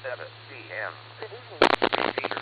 7 p.m. Good evening. Repeater.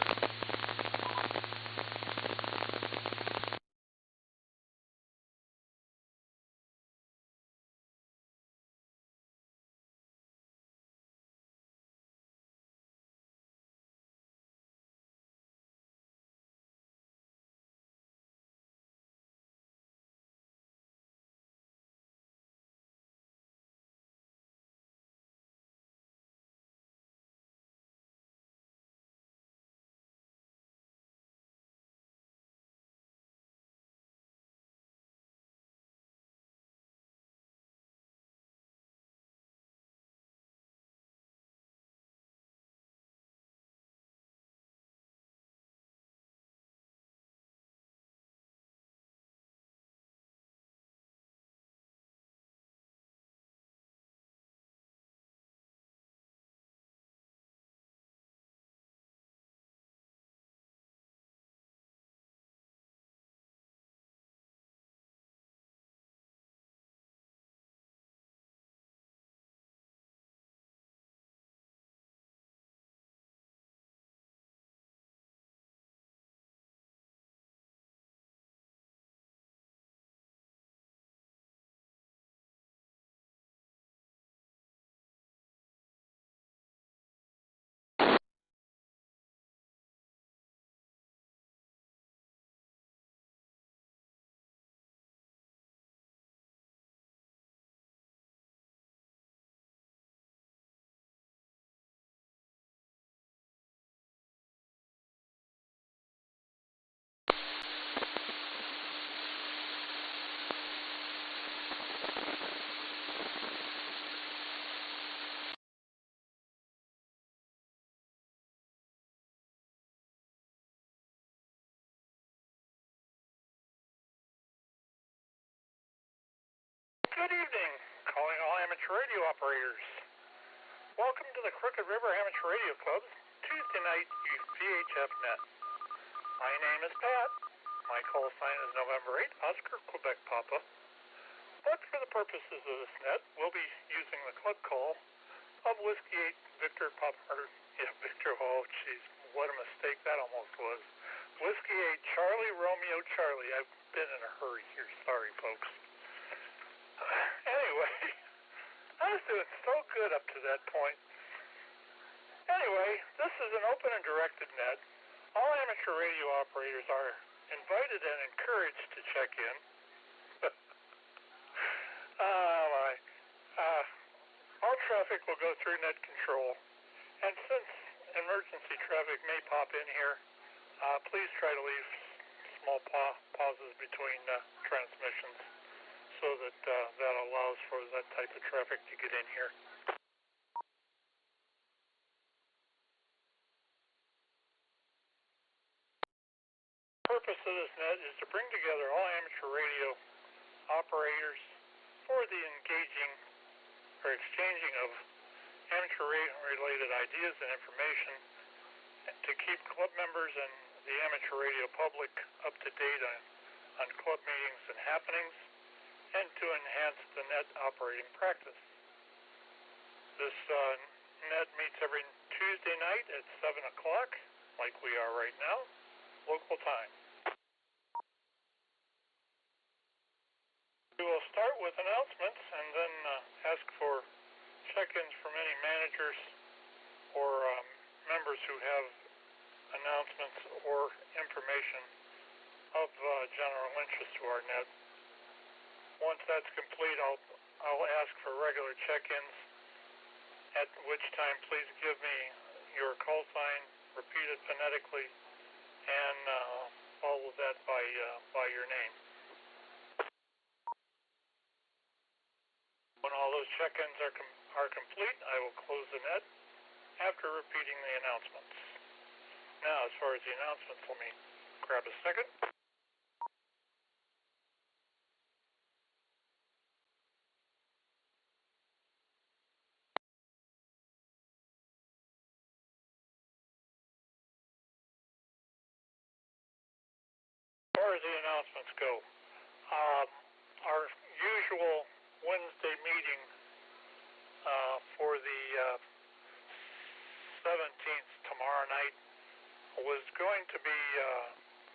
Good evening, calling all amateur radio operators. Welcome to the Crooked River Amateur Radio Club's Tuesday night VHF net. My name is Pat. My call sign is November 8, Oscar, Quebec, Papa. But for the purposes of this net, we'll be using the club call of Whiskey 8 Victor Papa, Victor, oh jeez, what a mistake that almost was. Whiskey 8 Charlie Romeo Charlie. I've been in a hurry here, sorry folks. Anyway, I was doing so good up to that point. Anyway, this is an open and directed net. All amateur radio operators are invited and encouraged to check in. All traffic will go through net control. And since emergency traffic may pop in here, please try to leave small pauses between transmissions, so that that allows for that type of traffic to get in here. The purpose of this net is to bring together all amateur radio operators for the engaging or exchanging of amateur radio-related ideas and information, to keep club members and the amateur radio public up to date on club meetings and happenings, and to enhance the net operating practice. This net meets every Tuesday night at 7 o'clock, like we are right now, local time. We will start with announcements and then ask for check-ins from any managers or members who have announcements or information of general interest to our net. Once that's complete, I'll ask for regular check-ins, at which time please give me your call sign, repeat it phonetically, and follow that by your name. When all those check-ins are complete, I will close the net after repeating the announcements. Now, as far as the announcements, let me grab a second. As far as the announcements go, our usual Wednesday meeting for the 7 tomorrow night was going to be,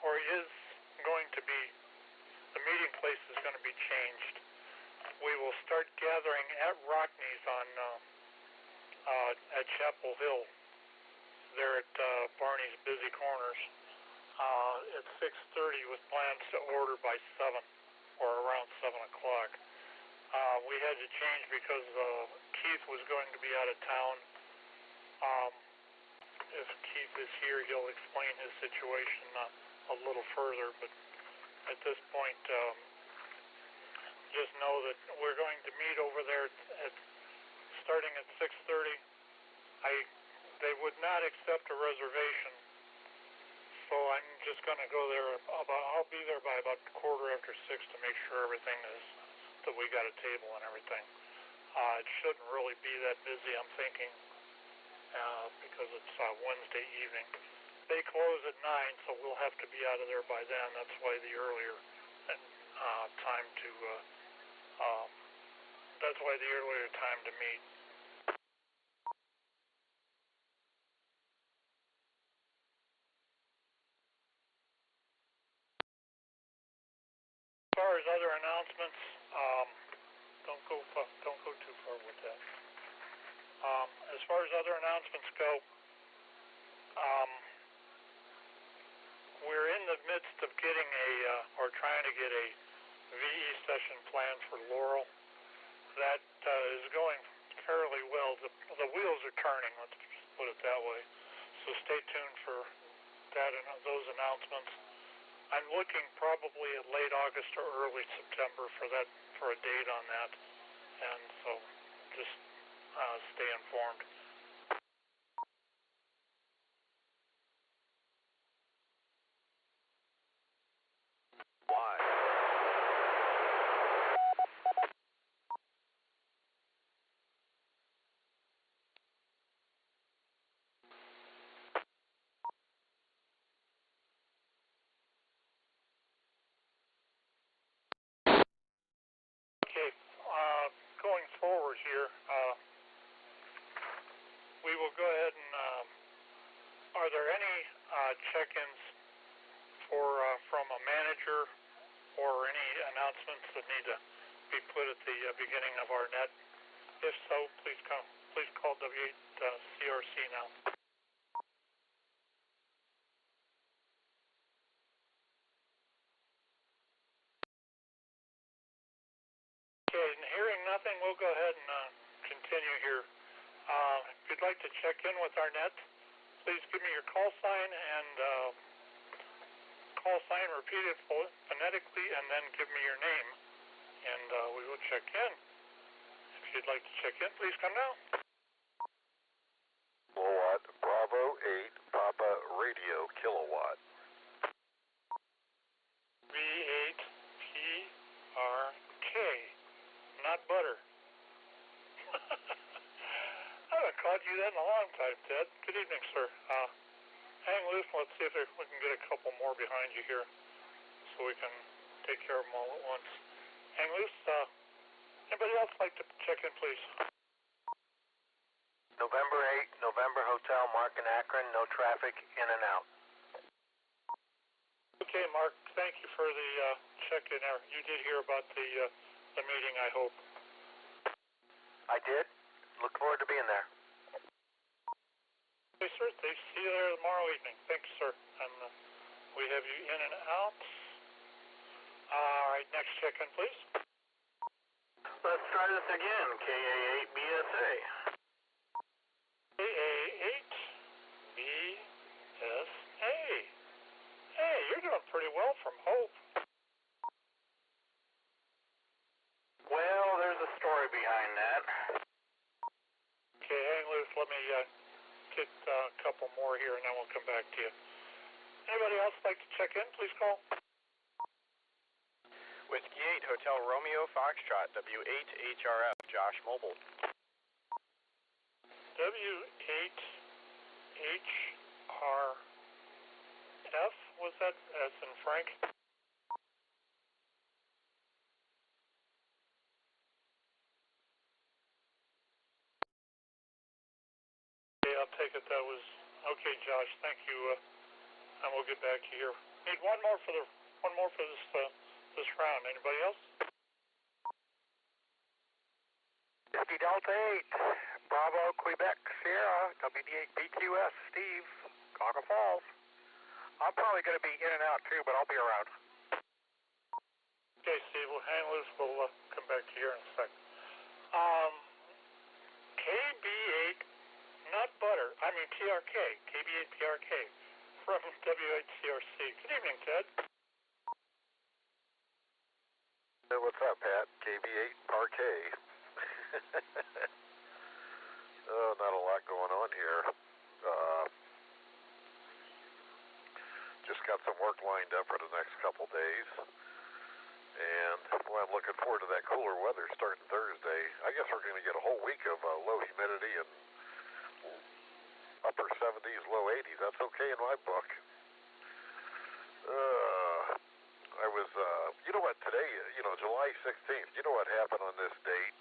or is going to be, the meeting place is going to be changed. We will start gathering at Rockney's on at Chapel Hill, there at Barney's Busy Corners, at 6:30 with plans to order by 7 or around 7 o'clock. We had to change because Keith was going to be out of town. If Keith is here, he'll explain his situation a little further, but at this point, just know that we're going to meet over there starting at 6:30. They would not accept a reservation, so I'm just going to go there I'll be there by about 6:15 to make sure everything is, that we got a table and everything. It shouldn't really be that busy, I'm thinking, because it's Wednesday evening. They close at 9, so we'll have to be out of there by then. That's why the earlier time to, that's why the earlier time to meet. As far as other announcements, don't go too far with that. As far as other announcements go, we're in the midst of getting or trying to get a VE session planned for Laurel. That is going fairly well. The wheels are turning, let's just put it that way. So stay tuned for that and those announcements. I'm looking probably at late August or early September for a date on that, and so just stay informed. Why? Okay, going forward here, we will go ahead and, are there any check-ins from a manager or any announcements that need to be put at the beginning of our net? If so, please call W8CRC now. Okay, and hearing nothing, we'll go ahead and continue here. If you'd like to check in with our net, please give me your call sign and repeat it phonetically, and then give me your name, and we will check in. If you'd like to check in, please come now. Kilowatt, Bravo 8, Papa Radio, Kilowatt. V8PRK, not butter. I haven't caught you that in a long time, Ted. Good evening, sir. Hang loose and let's see if we can get a couple more behind you here so we can take care of them all at once. Hang loose. Anybody else like to check in, please? November 8, November Hotel, Mark and Akron, no traffic, in and out. Okay, Mark, thank you for the check-in. You did hear about the meeting, I hope. I did. Look forward to being there. Okay, sir. See you there tomorrow evening. Thanks, sir. And we have you in and out. All right, next check-in, please. Let's try this again. KA8BSA. KA8BSA. Hey, you're doing pretty well from Hope. Well, there's a story behind that. Okay, hang loose. Let me get a couple more here, and then we'll come back to you. Anybody else like to check in? Please call. Whiskey 8, Hotel Romeo Foxtrot, W8CRC, Josh Mobile. W8CRF, was that as in Frank? Okay, I'll take it that was, okay, back to you here. Need one more for this round. Anybody else? Whiskey Delta 8, Bravo, Quebec, Sierra, WD8BQS, Steve, Cauca Falls. I'm probably going to be in and out too, but I'll be around. Okay, Steve, we'll handle this. We'll come back to you here in a sec. KB8 Nut Butter, TRK, KB8 PRK from W8CRC. Good evening, Ted. Hey, what's up, Pat? KB8 Parquet. Oh, not a lot going on here. Just got some work lined up for the next couple days. And I'm looking forward to that cooler weather starting Thursday. I guess we're going to get a whole week of low humidity and upper 70s, low 80s. That's okay in my book. I was, you know what, today, July 16th, you know what happened on this date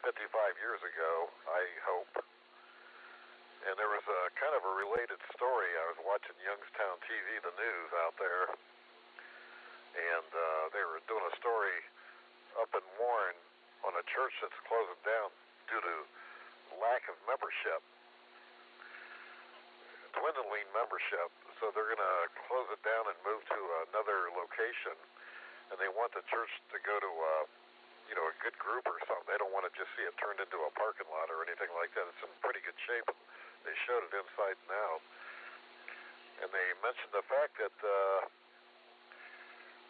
55 years ago, I hope. And there was a kind of a related story. I was watching Youngstown TV, the news out there, and they were doing a story up in Warren on a church that's closing down due to lack of membership, dwindling membership. So they're going to close it down and move to another location, and they want the church to go to a good group or something. They don't want to just see it turned into a parking lot or anything like that. It's in pretty good shape. They showed it inside and out, and they mentioned the fact that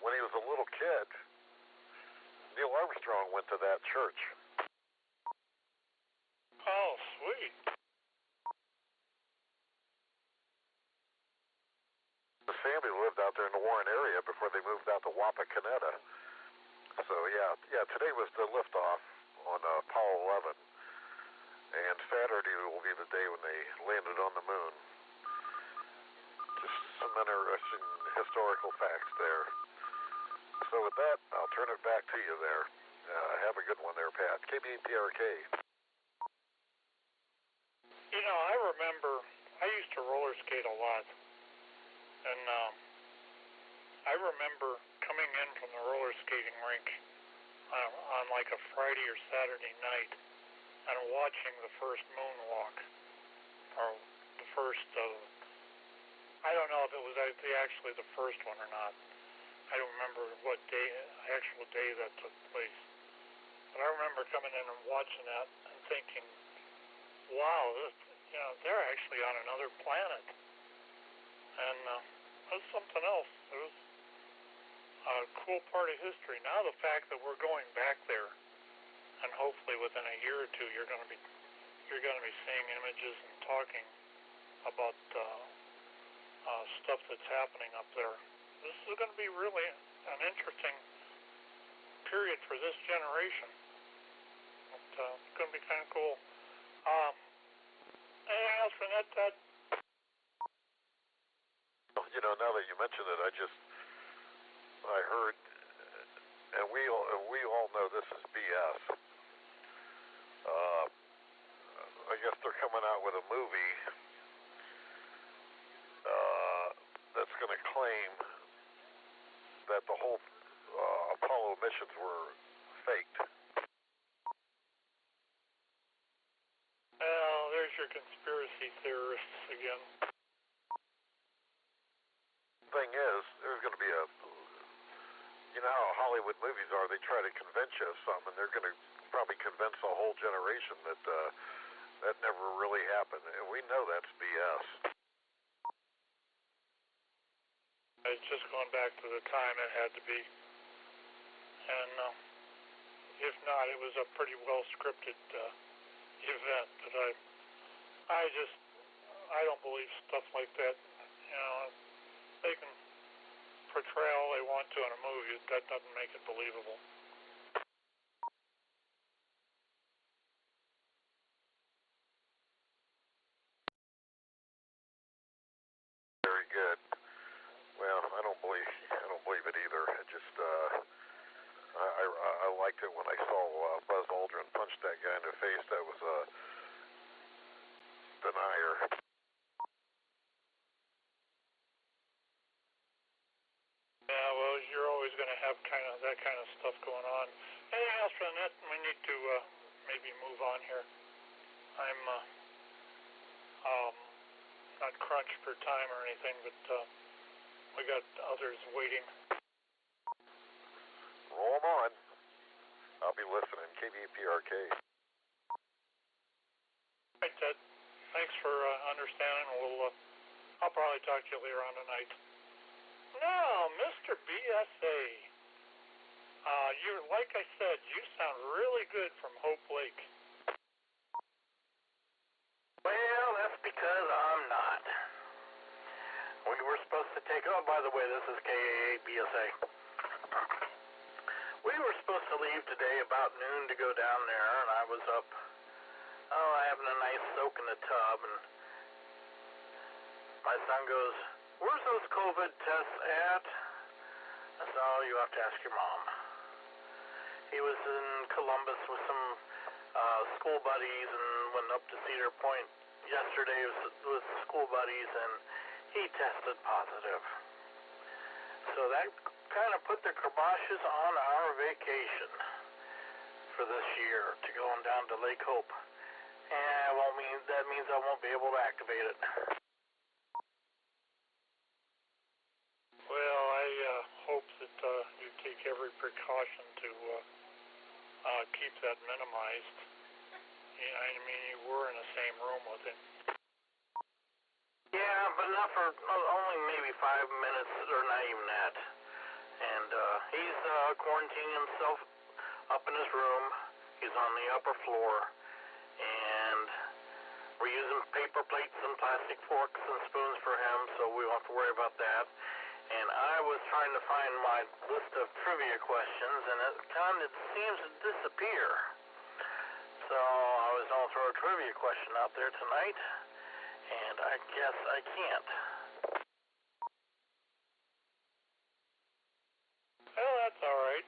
when he was a little kid, Neil Armstrong went to that church. Oh, sweet. His family lived out there in the Warren area before they moved out to Wapakoneta. So yeah, today was the liftoff on Apollo 11, and Saturday will be the day when they landed on the moon. Just some interesting historical facts there. So with that, I'll turn it back to you there. Have a good one there, Pat. KBPRK. I remember I used to roller skate a lot, and I remember coming in from the roller skating rink on like a Friday or Saturday night and watching the first moonwalk, or the first, I don't know if it was actually the first one or not. I don't remember what actual day that took place. But I remember coming in and watching that and thinking, wow, they're actually on another planet. And it was something else. It was a cool part of history. Now the fact that we're going back there, and hopefully within a year or two you're going to be seeing images and talking about stuff that's happening up there. This is going to be really an interesting period for this generation. It's going to be kind of cool. Anything else for that, Ted? Now that you mention it, I heard, and we all know this is BS. I guess they're coming out with a movie that's going to claim that the whole Apollo missions were faked. Well, there's your conspiracy theorists again. Thing is, there's going to be how Hollywood movies are, they try to convince you of something, and they're going to probably convince a whole generation that that never really happened, and we know that's BS. It's just going back to the time it had to be, and if not, it was a pretty well scripted event. But I don't believe stuff like that. They can portray all they want to in a movie. That doesn't make it believable. Very good. Well, I don't believe it either. I just I liked it when I saw Buzz Aldrin punch that guy in the face. That was a denier. going to have that kind of stuff going on. Anything else from that? We need to maybe move on here. I'm not crunched for time or anything, but we got others waiting. Roll 'em on. I'll be listening. KBPRK. All right, Ted. Thanks for understanding. I'll probably talk to you later on tonight. Now, Mr. BSA. Like I said, you sound really good from Hope Lake. Well, that's because I'm not. We were supposed to take, oh, by the way, this is KAA-BSA. We were supposed to leave today about noon to go down there, and I was up, having a nice soak in the tub, and my son goes, "Where's those COVID tests at?" I said, "Oh, you have to ask your mom." He was in Columbus with some school buddies and went up to Cedar Point yesterday with school buddies, and he tested positive. So that kind of put the kibosh on our vacation for this year to going down to Lake Hope. And that means I won't be able to activate it. Well, I hope that you take every precaution to keep that minimized. I mean, you were in the same room with him. Yeah, but not for only maybe 5 minutes, or not even that. And he's quarantining himself up in his room. He's on the upper floor, and we're using paper plates and plastic forks and spoons for him, so we won't have to worry about that. And I was trying to find my list of trivia questions, and it kind of seems to disappear. So I was going to throw a trivia question out there tonight, and I guess I can't. Well, that's all right.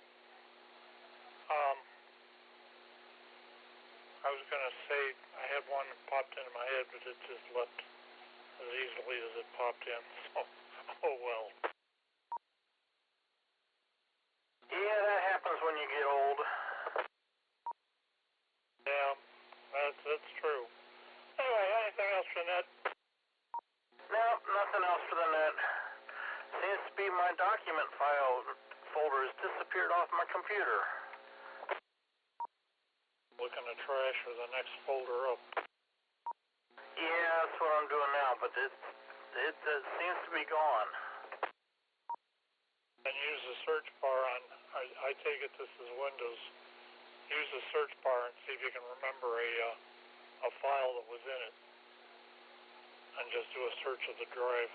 I was going to say I had one that popped into my head, but it just left as easily as it popped in. So, oh well. Yeah, that happens when you get old. Yeah, that's true. Anyway, anything else for that? No, nothing else for the net. Seems to be my document file folder has disappeared off my computer. Look in the trash or the next folder up. Yeah, that's what I'm doing now, but it seems to be gone. And use the search bar on, I take it this is Windows. Use the search bar and see if you can remember a file that was in it. And just do a search of the drive.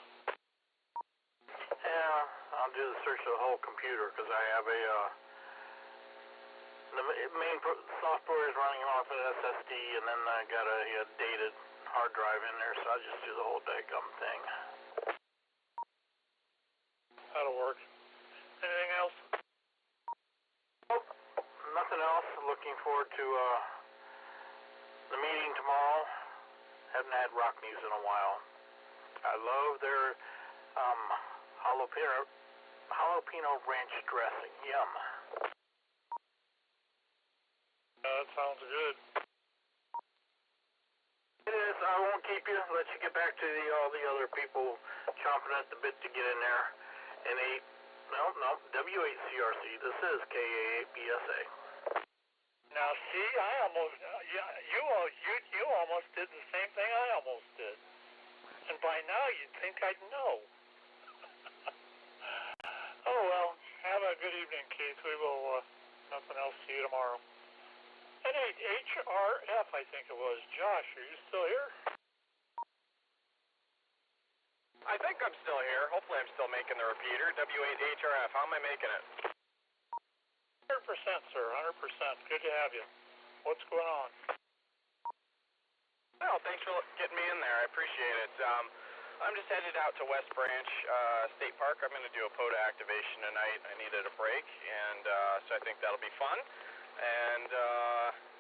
Yeah, I'll do the search of the whole computer because I have the main software is running off an SSD, and then I got a dated hard drive in there, so I'll just do the whole daggum thing. That'll work. Anything else? Nope, nothing else. Looking forward to the meeting tomorrow. Haven't had rock news in a while. I love their jalapeno ranch dressing. Yum. That sounds good. It is. I won't keep you. Let you get back to all the other people chomping at the bit to get in there. And W8CRC. This is KAA-BSA. Now, see, I almost, you almost did the same thing I almost did. And by now, you'd think I'd know. Oh, well, have a good evening, Keith. We will, nothing else, see you tomorrow. And HRF, I think it was. Josh, are you still here? I think I'm still here. Hopefully I'm still making the repeater. W8HRF, how am I making it? 100%, sir, 100%. Good to have you. What's going on? Well, thanks for getting me in there. I appreciate it. I'm just headed out to West Branch State Park. I'm going to do a POTA activation tonight. I needed a break, and so I think that'll be fun. And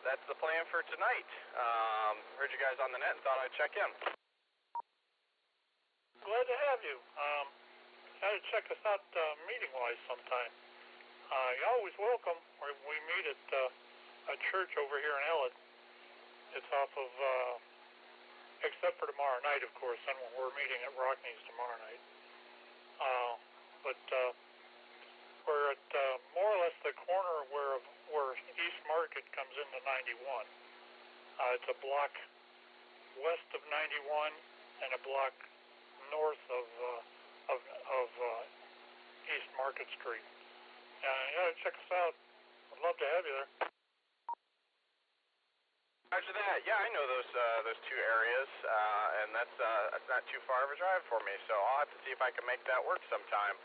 that's the plan for tonight. Heard you guys on the net and thought I'd check in. Glad to have you. Gotta check us out meeting-wise sometime. You're always welcome. We meet at a church over here in Ellett. It's off of, except for tomorrow night, of course, and we're meeting at Rockney's tomorrow night. But we're at more or less the corner where East Market comes into 91. It's a block west of 91 and a block north of East Market Street. Yeah, check us out. I'd love to have you there. Roger that. Yeah, I know those two areas, and that's not too far of a drive for me. So I'll have to see if I can make that work sometime.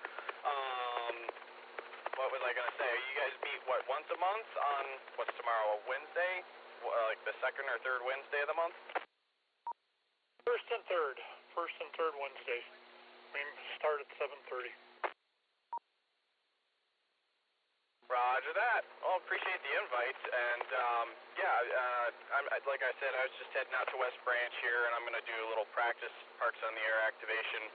What was I gonna say? You guys meet once a month on what's tomorrow? A Wednesday, like the second or third Wednesday of the month. First and third Wednesdays. We start at 7:30. Roger that. Well, appreciate the invite, and like I said, I was just heading out to West Branch here, and I'm going to do a little practice Parks on the Air activation.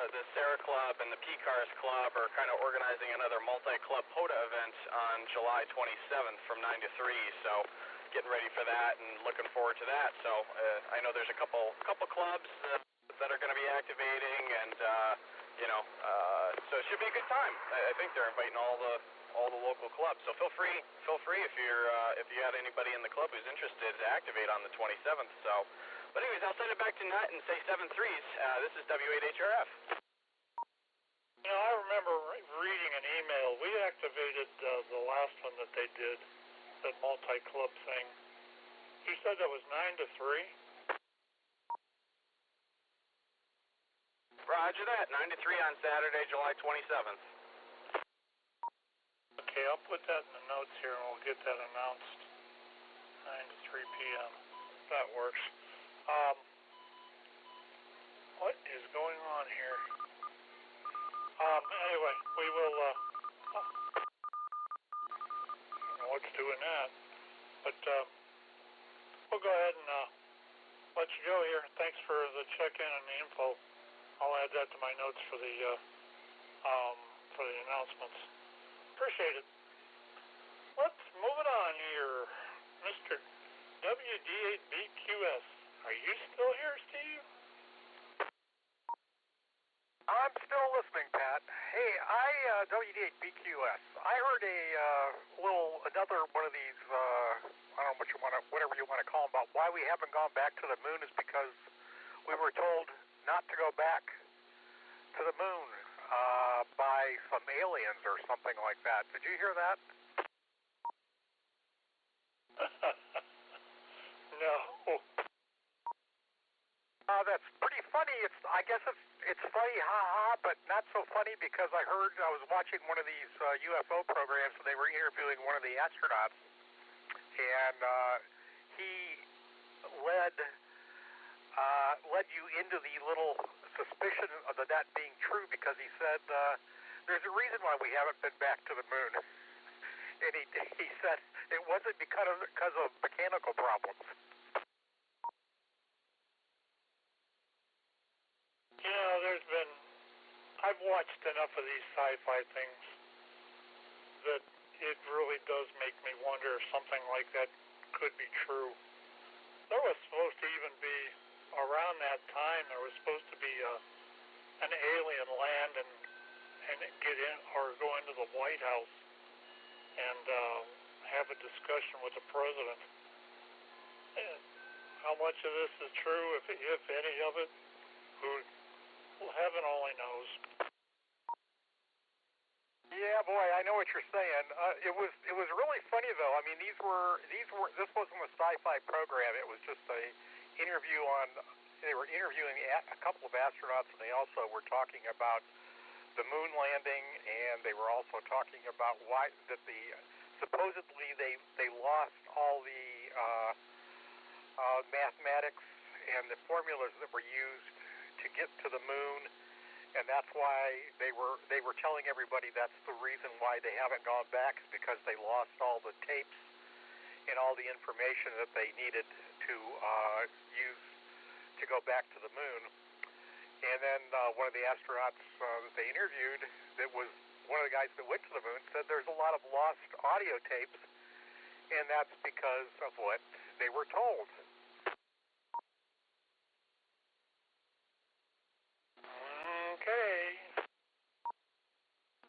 The Sarah Club and the P-Cars Club are kind of organizing another multi-club POTA event on July 27th from 9 to 3, so getting ready for that and looking forward to that. So I know there's a couple clubs that are going to be activating, and so it should be a good time. I think they're inviting all the local clubs. So feel free if you had anybody in the club who's interested to activate on the 27th. So, but anyways, I'll send it back to Nut and say 7 3s. This is W8HRF. I remember reading an email. We activated the last one that they did, that multi-club thing. You said that was 9 to 3. Roger that. 9 to 3 on Saturday, July 27th. Okay, I'll put that in the notes here, and we'll get that announced. 9 to 3 p.m. That works. What is going on here? Anyway, we will, I don't know what's doing that, but we'll go ahead and let you go here. Thanks for the check-in and the info. I'll add that to my notes for the announcements. Appreciate it. Let's move it on here. Mr. WD8BQS. Are you still here, Steve? I'm still listening, Pat. Hey, WD8BQS. I heard another one of these, I don't know whatever you want to call them, about why we haven't gone back to the moon is because we were told not to go back to the moon by some aliens or something like that. Did you hear that? No. That's pretty funny. I guess it's funny, but not so funny because I was watching one of these UFO programs and they were interviewing one of the astronauts, and he led you into the little suspicion of that being true because he said there's a reason why we haven't been back to the moon, and he said it wasn't because of mechanical problems. I've watched enough of these sci-fi things that it really does make me wonder if something like that could be true. There was supposed to even be, around that time, there was supposed to be an alien land and get in or go into the White House and have a discussion with the president. And how much of this is true, if any of it, heaven only knows. Yeah, boy, I know what you're saying. It was really funny though. I mean, this wasn't a sci-fi program. It was just they were interviewing a couple of astronauts, and they also were talking about the moon landing, and they were also talking about why supposedly they lost all the mathematics and the formulas that were used to get to the moon, and that's why they were telling everybody that's the reason why they haven't gone back, is because they lost all the tapes and all the information that they needed to use to go back to the moon. And then one of the astronauts that they interviewed, that was one of the guys that went to the moon, said there's a lot of lost audio tapes, and that's because of what they were told. Okay.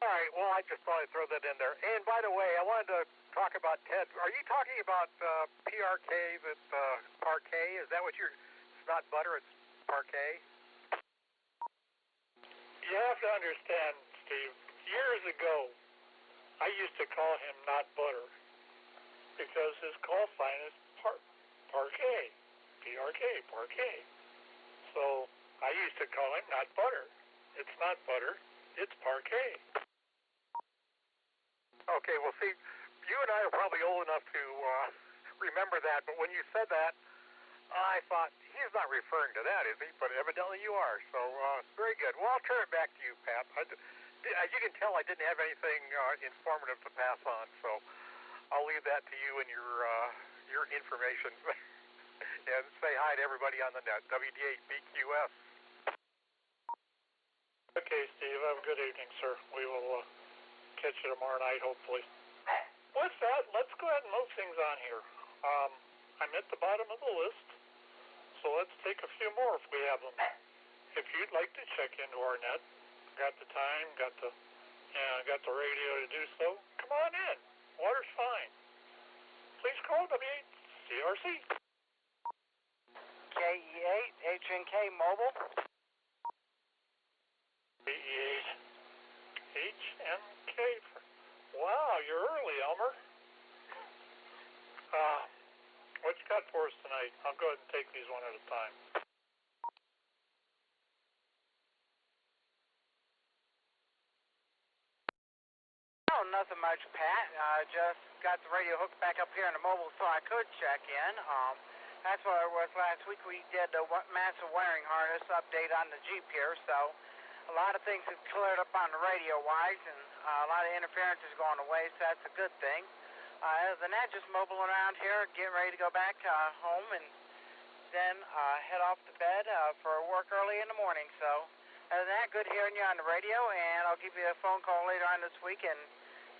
All right, well, I just thought I'd throw that in there. And by the way, I wanted to talk about Ted. Are you talking about PRK, that parquet? Is that what you're... It's not butter, it's parquet? You have to understand, Steve, years ago, I used to call him Not Butter because his call sign is parquet, PRK, parquet. So I used to call him Not Butter. It's not butter, it's parquet. Okay, well, see, you and I are probably old enough to remember that, but when you said that, I thought, he's not referring to that, is he? But evidently you are, so very good. Well, I'll turn it back to you, Pat. As you can tell, I didn't have anything informative to pass on, so I'll leave that to you and your information. And say hi to everybody on the net, WD8BQS. Okay, Steve, have a good evening, sir. We will catch you tomorrow night, hopefully. With that, let's go ahead and move things on here. I'm at the bottom of the list, so let's take a few more if we have them. If you'd like to check into our net, got the time, got the radio to do so, come on in. Water's fine. Please call W8CRC. KE8 HNK Mobile. KE8 HNK. Wow, you're early, Elmer. What you got for us tonight? I'll go ahead and take these one at a time. Oh, nothing much, Pat. Just got the radio hooked back up here on the mobile so I could check in. That's what it was last week. We did a massive wiring harness update on the Jeep here, so a lot of things have cleared up on the radio-wise, and a lot of interference is going away, so that's a good thing. Other than that, just mobile around here, getting ready to go back home, and then head off to bed for work early in the morning. So other than that, good hearing you on the radio, and I'll give you a phone call later on this week and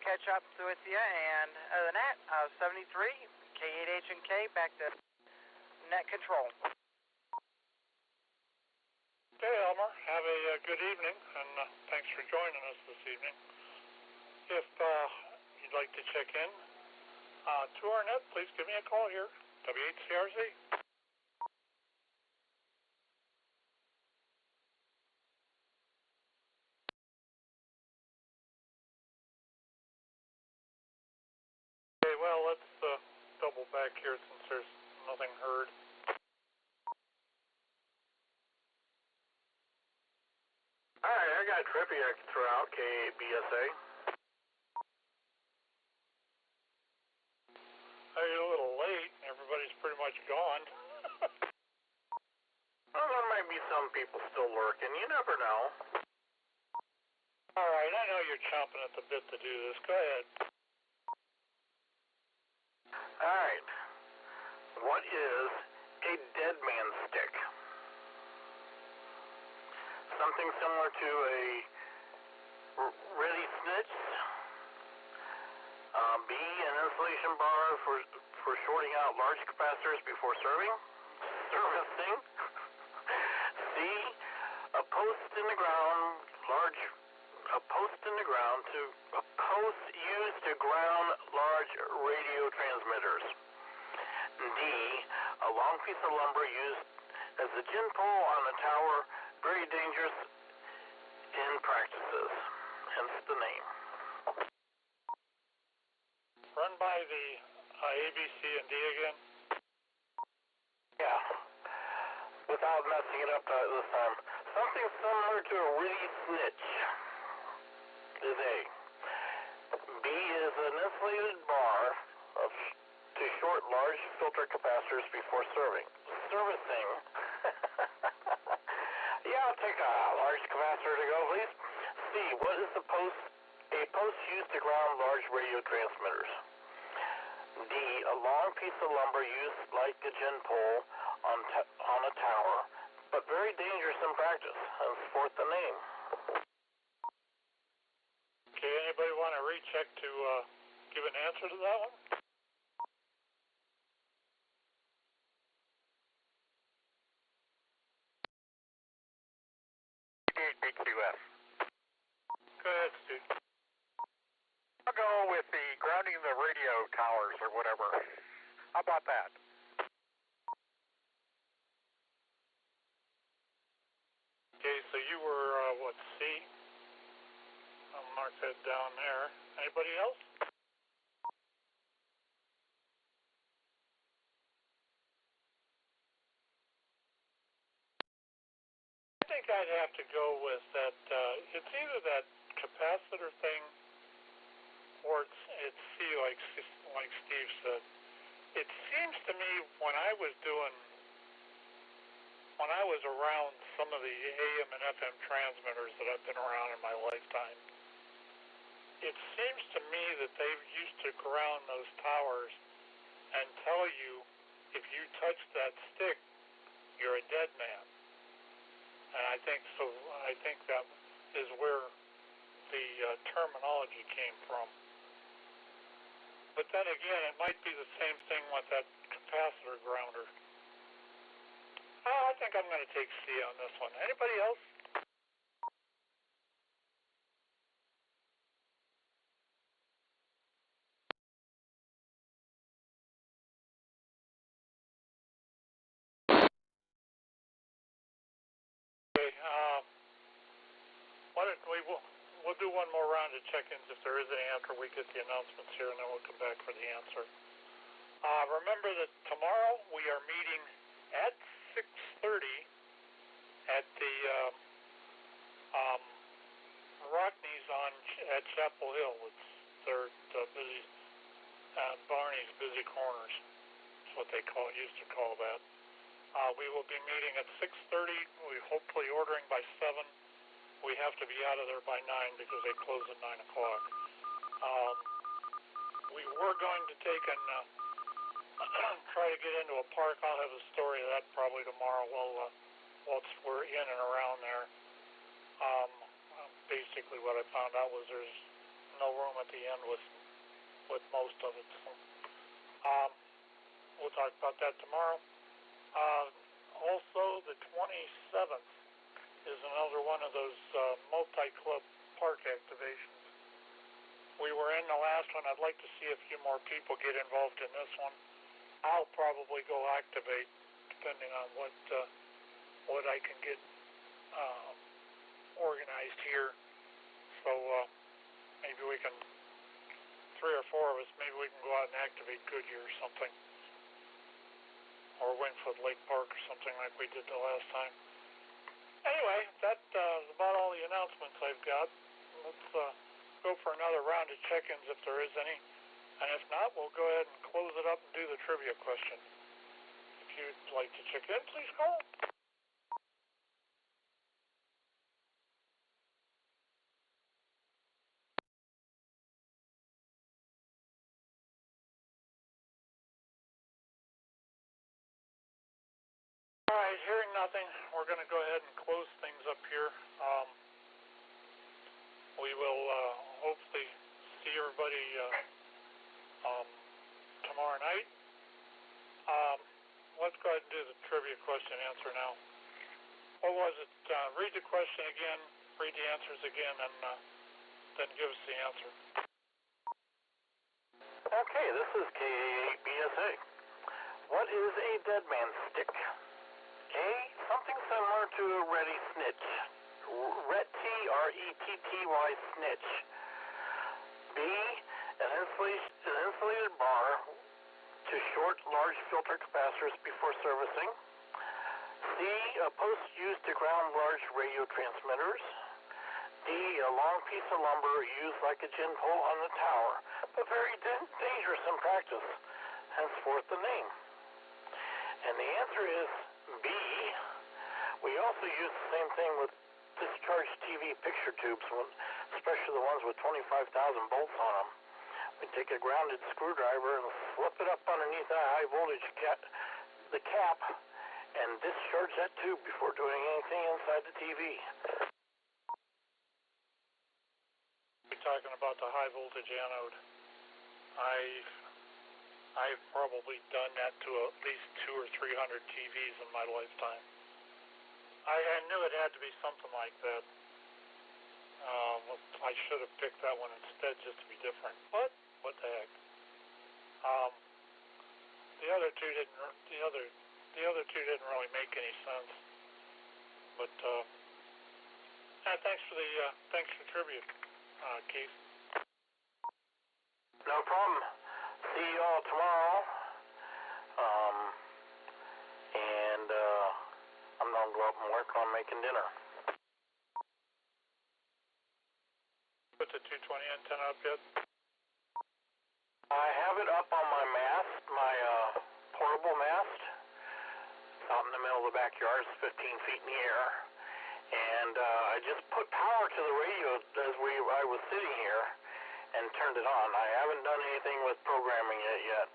catch up with you. And other than that, 73, K8H&K, back to net control. Okay, Elmer, have a good evening, and thanks for joining us this evening. If you'd like to check in to our net, please give me a call here, W8CRC. Okay, well, let's double back here since there's nothing heard. All right, I got Trippy I can throw out, KBSA. You're a little late. Everybody's pretty much gone. Well, there might be some people still lurking. You never know. All right, I know you're chomping at the bit to do this. Go ahead. All right. What is a dead man stick? Something similar to a ready snitch. B, an insulation bar for shorting out large capacitors before servicing. C, a post in the ground used to ground large radio transmitters. D, a long piece of lumber used as a gin pole on a tower, very dangerous in practices, hence the name. Run by the A, B, C, and D again. Yeah, without messing it up this time. Something similar to a ready snitch is A. B is an insulated bar to short large filter capacitors before servicing. Yeah, I'll take a large capacitor to go, please. C, what is a post used to ground large radio transmitters? D, a long piece of lumber used like a gin pole on a tower, but very dangerous in practice, henceforth the name. Okay, check to give an answer to that one? BQS. Go ahead, Steve. I'll go with the grounding the radio towers or whatever. How about that? Okay, so you were, what, C? I'll mark that down there. Anybody else? I think I'd have to go with that, it's either that capacitor thing or it's C, like Steve said. It seems to me when I was around some of the AM and FM transmitters that I've been around in my lifetime, it seems to me that they used to ground those towers and tell you if you touch that stick, you're a dead man. And I think that is where the terminology came from. But then again, it might be the same thing with that capacitor grounder. I think I'm going to take C on this one. Anybody else? Okay, we'll do one more round of check-ins if there is any after we get the announcements here, and then we'll come back for the answer. Remember that tomorrow we are meeting at 6:30 at the Rockneys at Chapel Hill. It's their busy Barney's Busy Corners. That's what they used to call that. We will be meeting at 6:30. We hopefully ordering by 7. We have to be out of there by 9 because they close at 9 o'clock. We were going to take and try to get into a park. I'll have a story of that probably tomorrow while we're in and around there. Basically what I found out was there's no room at the end with most of it. So, we'll talk about that tomorrow. Also, the 27th is another one of those multi-club park activations. We were in the last one. I'd like to see a few more people get involved in this one. I'll probably go activate depending on what I can get organized here. So maybe we can, 3 or 4 of us, maybe we can go out and activate Goodyear or something. Or Wingfoot Lake Park or something like we did the last time. Anyway, that is about all the announcements I've got. Let's go for another round of check-ins if there is any. And if not, we'll go ahead and close it up and do the trivia question. If you'd like to check in, please call. All right, hearing nothing, we're going to go ahead and close things up here. We will hopefully see everybody tomorrow night. Let's go ahead and do the trivia question answer now. What was it? Read the question again, read the answers again, and then give us the answer. Okay, this is KA8BSA. What is a dead man stick? A, something similar to a ready snitch. R-E-T-T-Y snitch. B, an insulated bar to short large filter capacitors before servicing. C, a post used to ground large radio transmitters. D, a long piece of lumber used like a gin pole on the tower, but very dangerous in practice, henceforth the name. And the answer is B. We also use the same thing with discharged TV picture tubes, especially the ones with 25,000 bolts on them. We take a grounded screwdriver and slip it up underneath a high voltage the cap, and discharge that tube before doing anything inside the TV. We talk talking about the high voltage anode. I've probably done that to at least 200 or 300 TVs in my lifetime. I knew it had to be something like that. I should have picked that one instead just to be different. But what the heck? The other two didn't really make any sense. But thanks for tribute, Keith. No problem. See you all tomorrow. And I'm gonna go up and work on making dinner. Put the 220 antenna up yet? I have it up on my mast, my portable mast. It's out in the middle of the backyard. It's 15 feet in the air. And I just put power to the radio as I was sitting here and turned it on. I haven't done anything with programming it yet.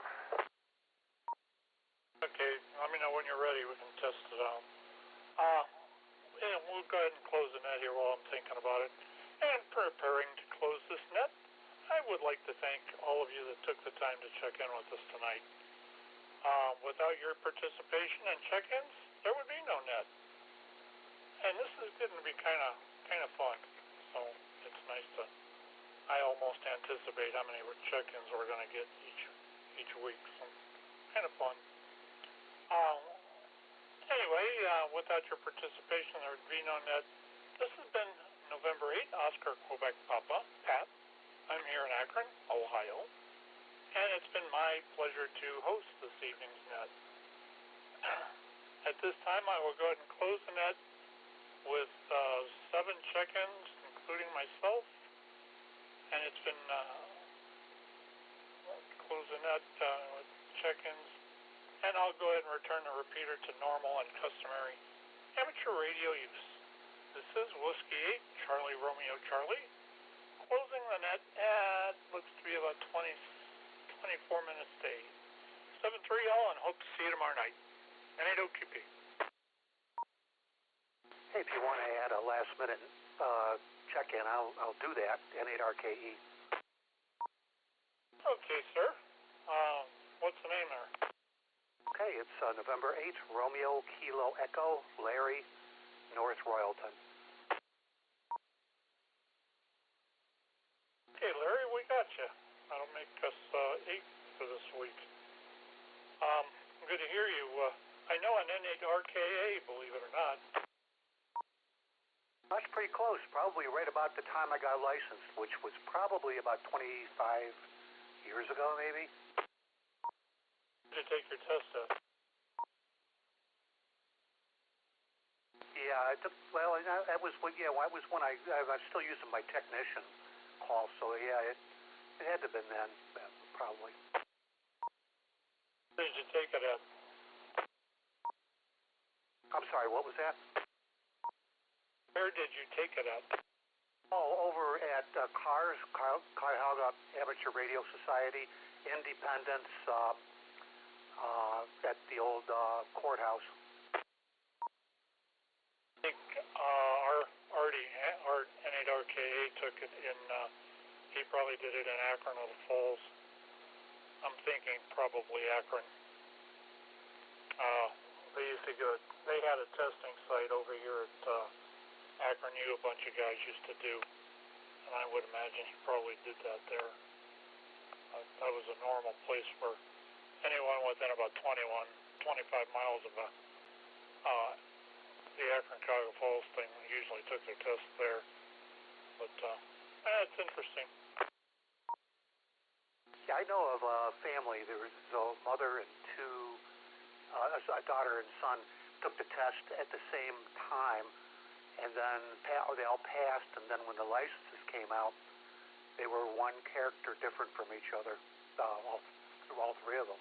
Okay, let me know when you're ready. We can test it out. Yeah, we'll go ahead and close the net here while I'm thinking about it. And preparing to close this net, I would like to thank all of you that took the time to check in with us tonight. Without your participation and check-ins, there would be no net. And this is getting to be kind of fun. So it's nice to. I almost anticipate how many check-ins we're going to get each week. So kind of fun. Anyway, without your participation, there would be no net. This has been November 8th, Oscar Quebec Papa, Pat. I'm here in Akron, Ohio. And it's been my pleasure to host this evening's net. At this time, I will go ahead and close the net with 7 check-ins, including myself. And it's been close the net with check-ins. And I'll go ahead and return the repeater to normal and customary amateur radio use. This is Whiskey 8, Charlie Romeo Charlie, closing the net at, looks to be about 24 minutes to 8. 7-3 all, and hope to see you tomorrow night. And I don't keep you. Hey, if you want to add a last minute check-in, I'll do that, N8RKE. Okay, sir. What's the name there? Okay, it's November 8th, Romeo Kilo Echo, Larry, North Royalton. Okay, Larry, we got you. That'll make us 8 for this week. Good to hear you. I know an N8RKA, believe it or not. That's pretty close, probably right about the time I got licensed, which was probably about 25 years ago, maybe. Did you take your test test? Yeah, that was when I was still using my technician call, so yeah, it had to have been then, probably. Where did you take it at? I'm sorry, what was that? Where did you take it at? Oh, over at Cuyahoga Amateur Radio Society, Independence, at the old courthouse. I think our N8RKA took it in, he probably did it in Akron or the Falls. I'm thinking probably Akron. They had a testing site over here at Akron a bunch of guys used to do. And I would imagine he probably did that there. That was a normal place for anyone within about 25 miles of the Akron-Cuyahoga Falls thing usually took their tests there. But it's interesting. Yeah, I know of a family. There was a mother and a daughter and son took the test at the same time, and then they all passed. And then when the licenses came out, they were one character different from each other, all 3 of them.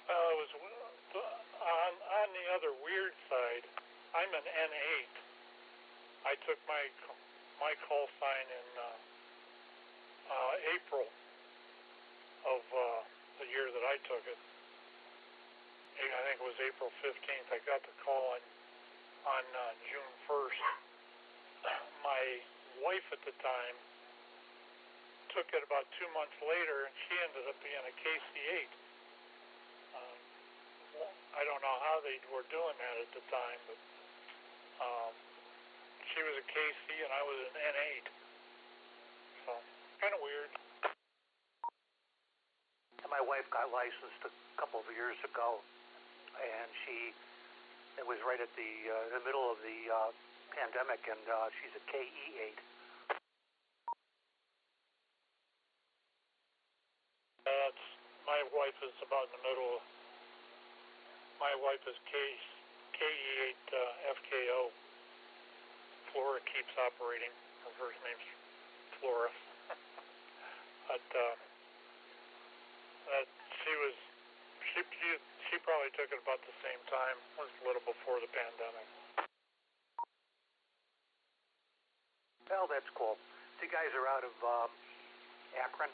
It was on the other weird side. I'm an N8. I took my call sign in April of the year that I took it. I think it was April 15th. I got the call on June 1st, wife at the time took it about 2 months later, and she ended up being a KC8. I don't know how they were doing that at the time, but she was a KC and I was an N8. So, kind of weird. And my wife got licensed a couple of years ago, and it was right at the middle of the pandemic, and she's a KE8. My wife is about in the middle. My wife is KE8 FKO. Flora keeps operating. Her first name's Flora. But she probably took it about the same time. It was a little before the pandemic. Well, that's cool. You guys are out of Akron?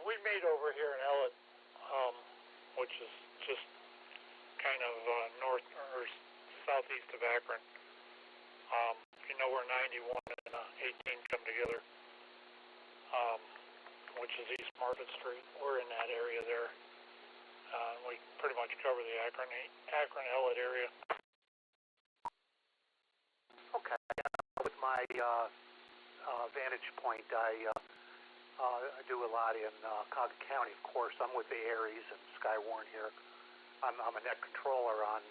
We meet over here in Ellett, which is just kind of north or southeast of Akron. You know where 91 and 18 come together, which is East Market Street. We're in that area there. We pretty much cover the Akron-Ellett area. Okay. With my vantage point, I do a lot in Cog County, of course. I'm with the Aries and Skywarn here. I'm a net controller on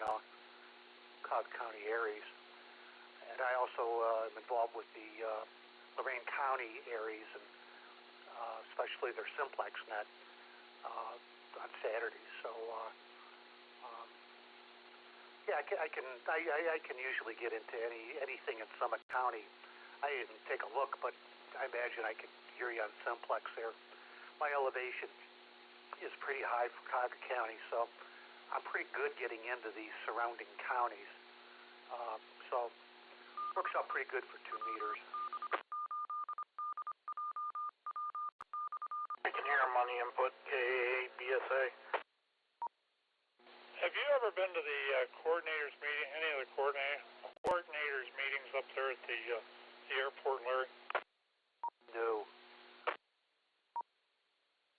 Cog County Aries. And I also am involved with the Lorain County Aries, and especially their simplex net on Saturdays. So, yeah, I can usually get into anything in Summit County. I didn't take a look, but I imagine I could hear you on simplex there. My elevation is pretty high for Cog County, so I'm pretty good getting into these surrounding counties. So works out pretty good for 2 meters. I can hear him on the input, KA8 BSA. Have you ever been to the coordinators meeting, any of the coordinators meetings up there at the airport, Larry? No.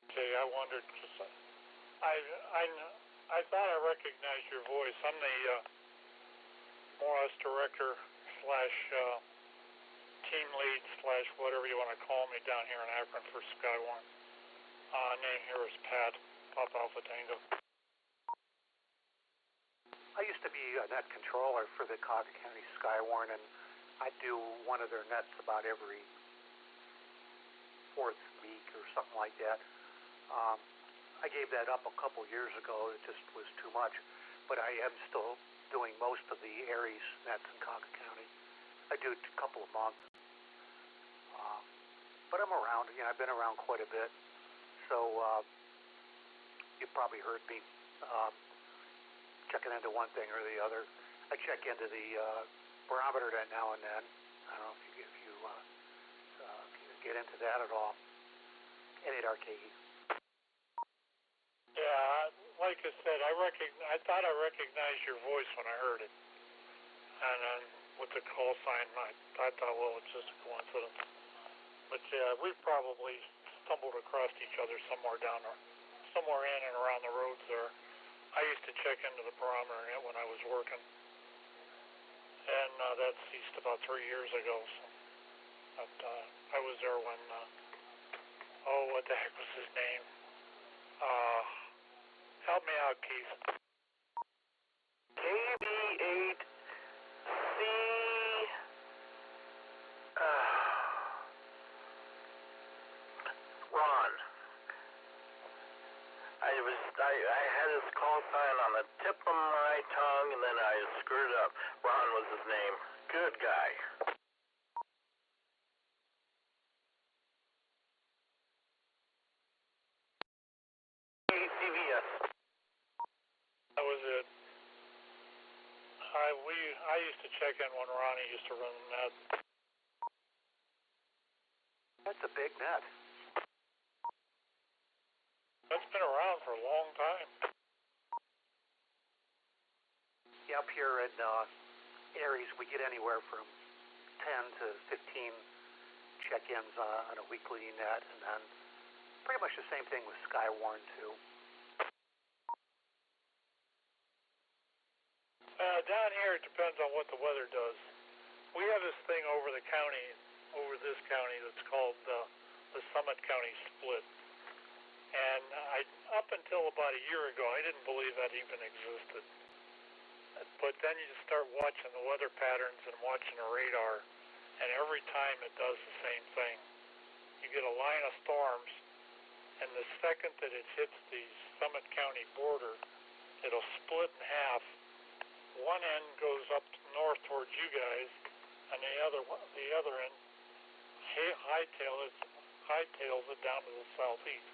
Okay, I wondered, because I thought I recognized your voice. I'm the more or less director slash team lead slash whatever you want to call me down here in Akron for Skywarn. Name here is Pat, Papa Alpha Tango. I used to be a net controller for the Cog County Skywarn, and I do one of their nets about every 4th week or something like that. I gave that up a couple years ago. It just was too much. But I am still doing most of the Aries nets in Cog County. I do it a couple of months. But I'm around. You know, I've been around quite a bit. So you've probably heard me checking into one thing or the other. I check into the barometer now and then. I don't know if you get into that at all. N8RKE. Yeah, like I said, I thought I recognized your voice when I heard it. And then with the call sign, I thought, well, it's just a coincidence. But yeah, we probably stumbled across each other somewhere somewhere in and around the roads there. I used to check into the barometer when I was working. And that ceased about 3 years ago. So. But I was there when, what the heck was his name? Help me out, Keith. KB8C. Ron. I had his call sign on the tip of my tongue, and then I screwed it up. Ron was his name. Good guy. CVS. That was it. I used to check in when Ronnie used to run the net. That's a big net. That's been around for a long time. Yeah, up here in Aries, we get anywhere from 10 to 15 check-ins on a weekly net, and then pretty much the same thing with Skywarn too. Down here, it depends on what the weather does. We have this thing over this county that's called the Summit County Split. And up until about a year ago, I didn't believe that even existed. But then you start watching the weather patterns and watching the radar, and every time it does the same thing. You get a line of storms, and the second that it hits the Summit County border, it'll split in half. One end goes up north towards you guys, and the other end hightails it down to the southeast.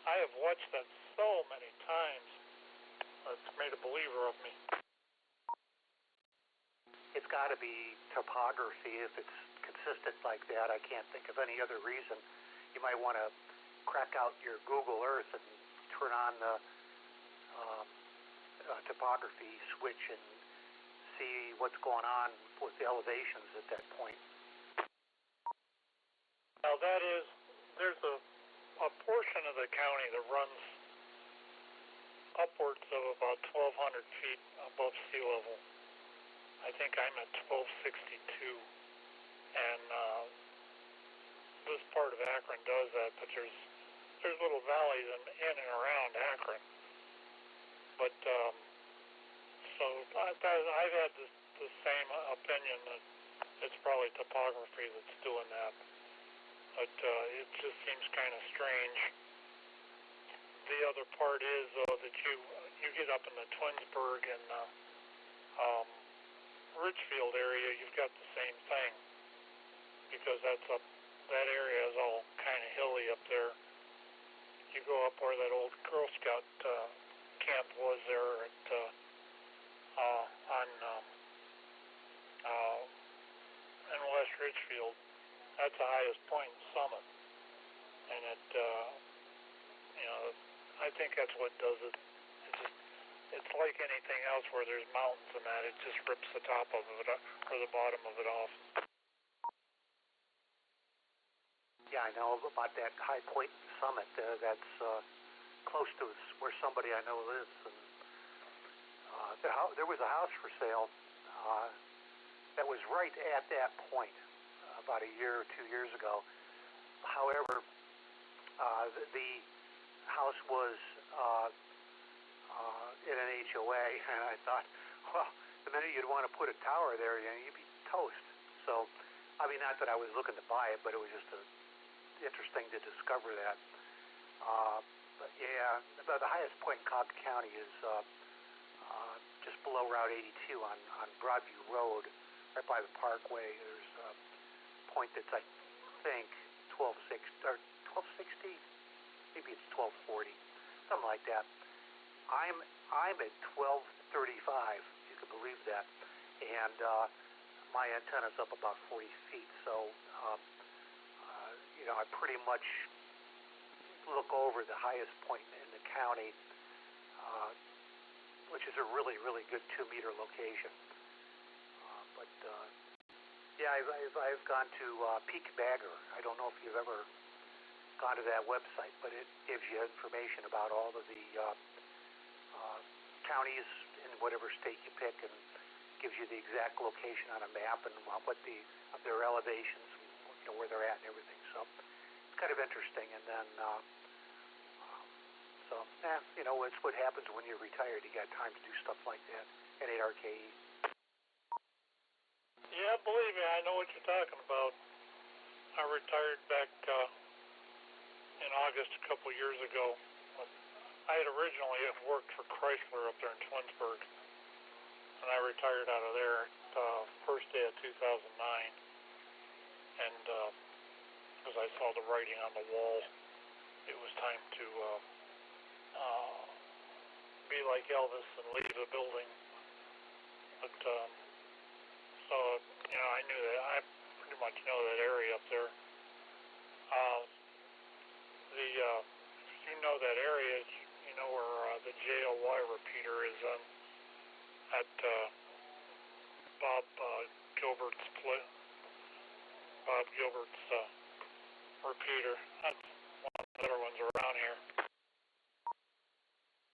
I have watched that so many times. It's made a believer of me. It's got to be topography. If it's consistent like that, I can't think of any other reason. You might want to crack out your Google Earth and turn on the topography switch and see what's going on with the elevations at that point. Now there's a portion of the county that runs upwards of about 1,200 feet above sea level. I think I'm at 1262, and this part of Akron does that, but there's little valleys in and around Akron. But so I've had the same opinion that it's probably topography that's doing that. But it just seems kind of strange. The other part is though that you get up in the Twinsburg and Richfield area, you've got the same thing, because that area is all kind of hilly up there. You go up where that old Girl Scout camp was there at in West Richfield. That's the highest point in Summit, and I think that's what does it. It's like anything else where there's mountains and that, it just rips the top of it or the bottom of it off. Yeah, I know about that high point in Summit. That's close to where somebody I know lives. And there was a house for sale that was right at that point about a year or 2 years ago. However, the house was in an HOA, and I thought, well, the minute you'd want to put a tower there, you'd be toast. So, I mean, not that I was looking to buy it, but it was just interesting to discover that. But yeah, the highest point in Cobb County is just below Route 82 on Broadview Road, right by the Parkway. There's a point that's, I think, 1260, maybe it's 1240, something like that. I'm at 1235, if you can believe that, and my antenna's up about 40 feet, so I pretty much look over the highest point in the county, which is a really, really good 2-meter location. But yeah, I've gone to Peak Bagger. I don't know if you've ever gone to that website, but it gives you information about all of the counties in whatever state you pick, and gives you the exact location on a map and what their elevations, where they're at and everything. So it's kind of interesting. And then it's what happens when you're retired. You got time to do stuff like that at 8RKE. Yeah, believe me, I know what you're talking about. I retired back in August a couple years ago. I had originally worked for Chrysler up there in Twinsburg, and I retired out of there first day of 2009. And as I saw the writing on the wall, it was time to be like Elvis and leave the building. But so I knew that. I pretty much know that area up there. If you know that area, you know where the JLY repeater is at Bob Gilbert's Bob Gilbert's repeater. That's one of the better ones around here.